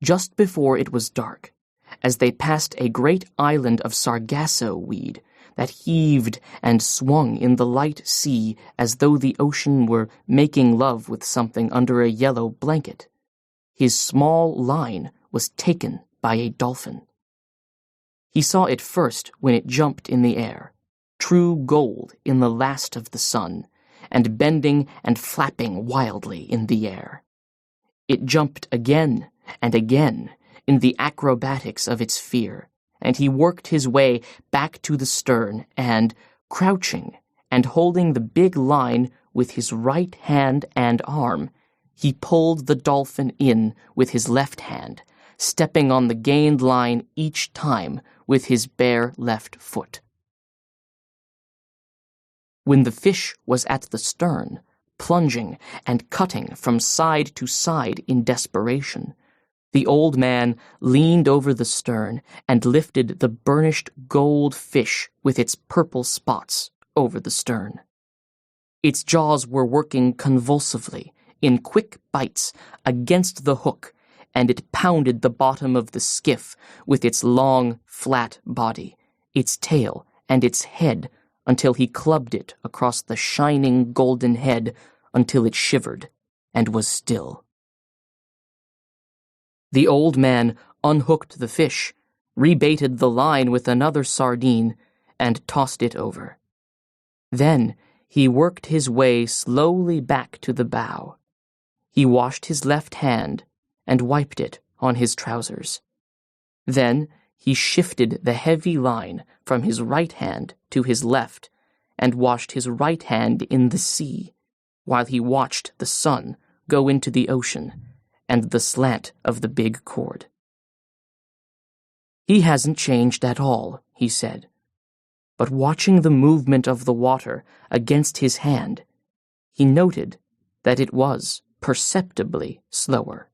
Just before it was dark, as they passed a great island of sargasso weed that heaved and swung in the light sea as though the ocean were making love with something under a yellow blanket, his small line was taken by a dolphin. He saw it first when it jumped in the air, true gold in the last of the sun, and bending and flapping wildly in the air. It jumped again and again in the acrobatics of its fear, and he worked his way back to the stern and, crouching and holding the big line with his right hand and arm, he pulled the dolphin in with his left hand, stepping on the gained line each time with his bare left foot. When the fish was at the stern, plunging and cutting from side to side in desperation, the old man leaned over the stern and lifted the burnished gold fish with its purple spots over the stern. Its jaws were working convulsively in quick bites against the hook, and it pounded the bottom of the skiff with its long, flat body, its tail, and its head until he clubbed it across the shining golden head until it shivered and was still. The old man unhooked the fish, rebaited the line with another sardine, and tossed it over. Then he worked his way slowly back to the bow. He washed his left hand and wiped it on his trousers. Then he shifted the heavy line from his right hand to his left and washed his right hand in the sea, while he watched the sun go into the ocean and the slant of the big cord. "He hasn't changed at all," he said, but watching the movement of the water against his hand, he noted that it was perceptibly slower.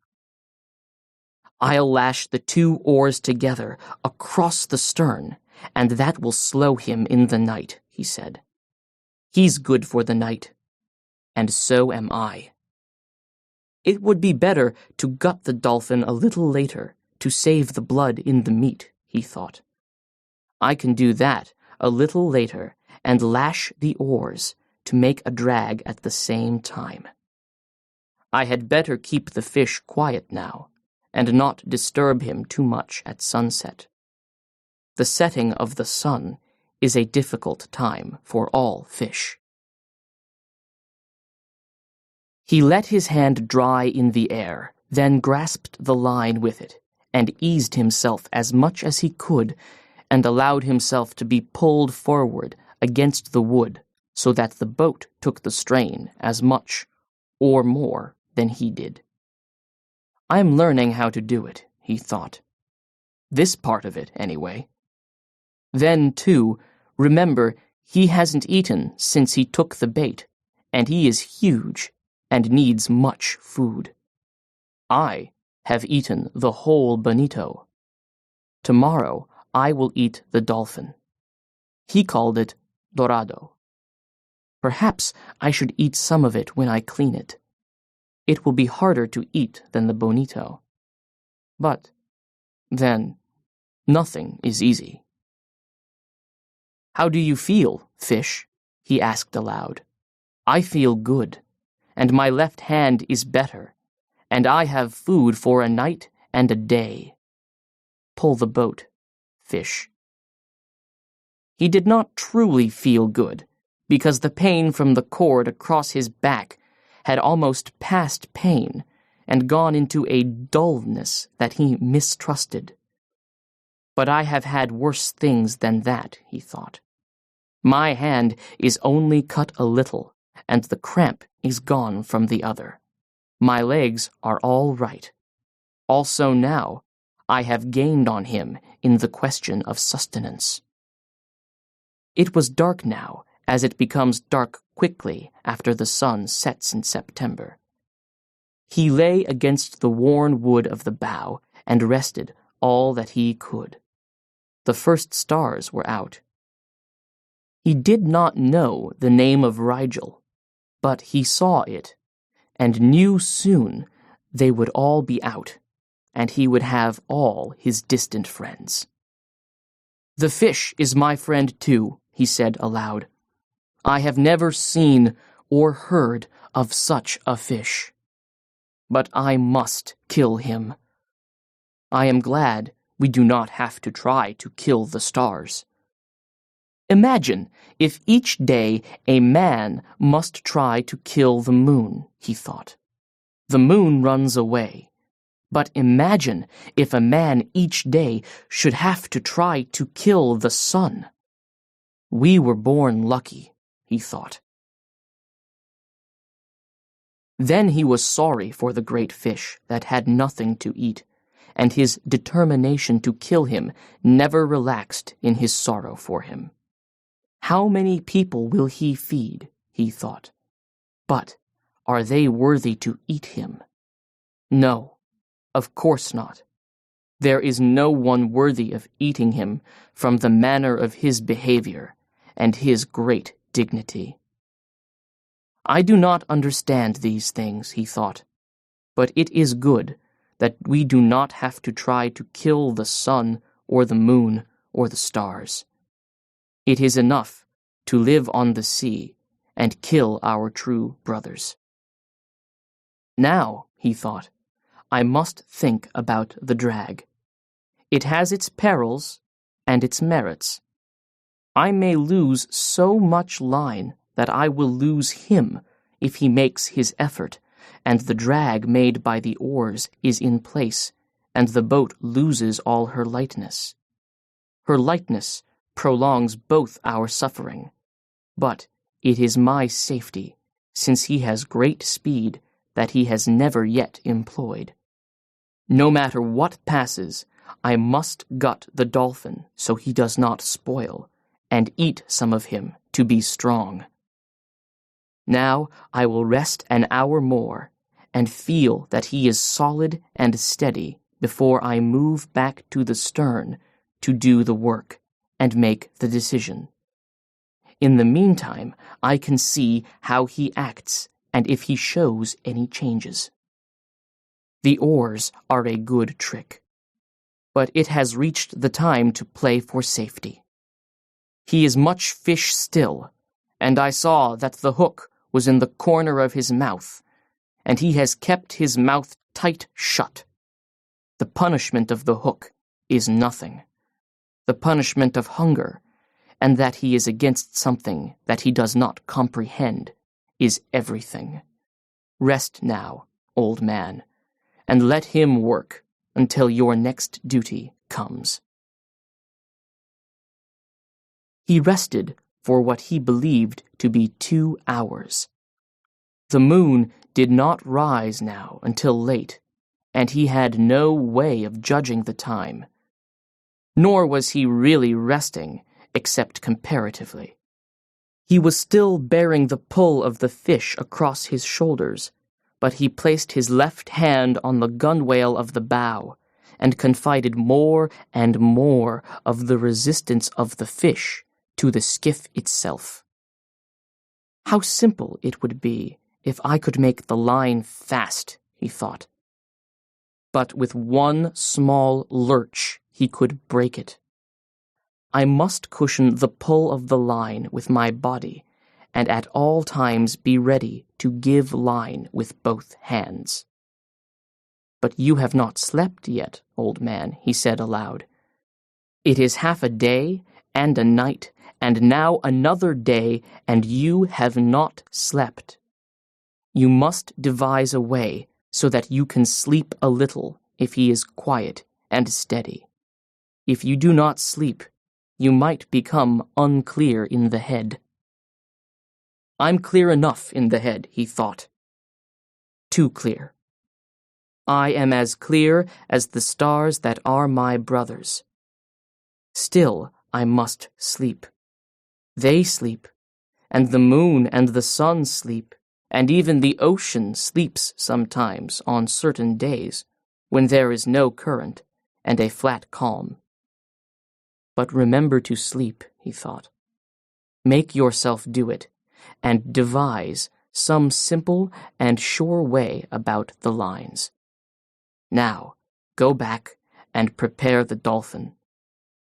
"I'll lash the two oars together across the stern, and that will slow him in the night," he said. "He's good for the night, and so am I." It would be better to gut the dolphin a little later to save the blood in the meat, he thought. I can do that a little later and lash the oars to make a drag at the same time. I had better keep the fish quiet now and not disturb him too much at sunset. The setting of the sun is a difficult time for all fish. He let his hand dry in the air, then grasped the line with it, and eased himself as much as he could, and allowed himself to be pulled forward against the wood so that the boat took the strain as much, or more, than he did. "I'm learning how to do it," he thought. "This part of it, anyway. Then, too, remember, he hasn't eaten since he took the bait, and he is huge and needs much food. I have eaten the whole bonito. Tomorrow I will eat the dolphin. He called it dorado. Perhaps I should eat some of it when I clean it. It will be harder to eat than the bonito. But, then, nothing is easy." "How do you feel, fish?" he asked aloud. "I feel good, and my left hand is better, and I have food for a night and a day. Pull the boat, fish." He did not truly feel good, because the pain from the cord across his back had almost passed pain and gone into a dullness that he mistrusted. "But I have had worse things than that," he thought. "My hand is only cut a little, and the cramp is gone from the other. My legs are all right. Also now, I have gained on him in the question of sustenance." It was dark now, as it becomes dark quickly after the sun sets in September. He lay against the worn wood of the bow and rested all that he could. The first stars were out. He did not know the name of Rigel, but he saw it, and knew soon they would all be out, and he would have all his distant friends. "The fish is my friend too," he said aloud. "I have never seen or heard of such a fish. But I must kill him. I am glad we do not have to try to kill the stars. Imagine if each day a man must try to kill the moon," he thought. "The moon runs away. But imagine if a man each day should have to try to kill the sun. We were born lucky," he thought. Then he was sorry for the great fish that had nothing to eat, and his determination to kill him never relaxed in his sorrow for him. How many people will he feed, he thought. But are they worthy to eat him? No, of course not. There is no one worthy of eating him from the manner of his behavior and his great dignity. I do not understand these things, he thought, but it is good that we do not have to try to kill the sun or the moon or the stars. It is enough to live on the sea and kill our true brothers. Now, he thought, I must think about the drag. It has its perils and its merits. I may lose so much line that I will lose him if he makes his effort, and the drag made by the oars is in place, and the boat loses all her lightness. Her lightness prolongs both our suffering, but it is my safety, since he has great speed that he has never yet employed. No matter what passes, I must gut the dolphin so he does not spoil, and eat some of him to be strong. Now I will rest an hour more, and feel that he is solid and steady before I move back to the stern to do the work and make the decision. In the meantime, I can see how he acts and if he shows any changes. The oars are a good trick, but it has reached the time to play for safety. He is much fish still, and I saw that the hook was in the corner of his mouth, and he has kept his mouth tight shut. The punishment of the hook is nothing. The punishment of hunger, and that he is against something that he does not comprehend, is everything. Rest now, old man, and let him work until your next duty comes. He rested for what he believed to be 2 hours. The moon did not rise now until late, and he had no way of judging the time. Nor was he really resting, except comparatively. He was still bearing the pull of the fish across his shoulders, but he placed his left hand on the gunwale of the bow, and confided more and more of the resistance of the fish to the skiff itself. How simple it would be if I could make the line fast, he thought. But with one small lurch he could break it. I must cushion the pull of the line with my body, and at all times be ready to give line with both hands. But you have not slept yet, old man, he said aloud. It is half a day and a night, and now another day, and you have not slept. You must devise a way so that you can sleep a little if he is quiet and steady. If you do not sleep, you might become unclear in the head. I'm clear enough in the head, he thought. Too clear. I am as clear as the stars that are my brothers. Still, I must sleep. They sleep, and the moon and the sun sleep, and even the ocean sleeps sometimes on certain days when there is no current and a flat calm. But remember to sleep, he thought. Make yourself do it, and devise some simple and sure way about the lines. Now, Go back and prepare the dolphin.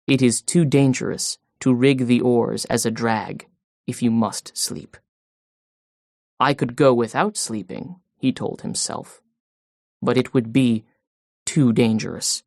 It is too dangerous to rig the oars as a drag if you must sleep. I could go without sleeping, he told himself, but it would be too dangerous.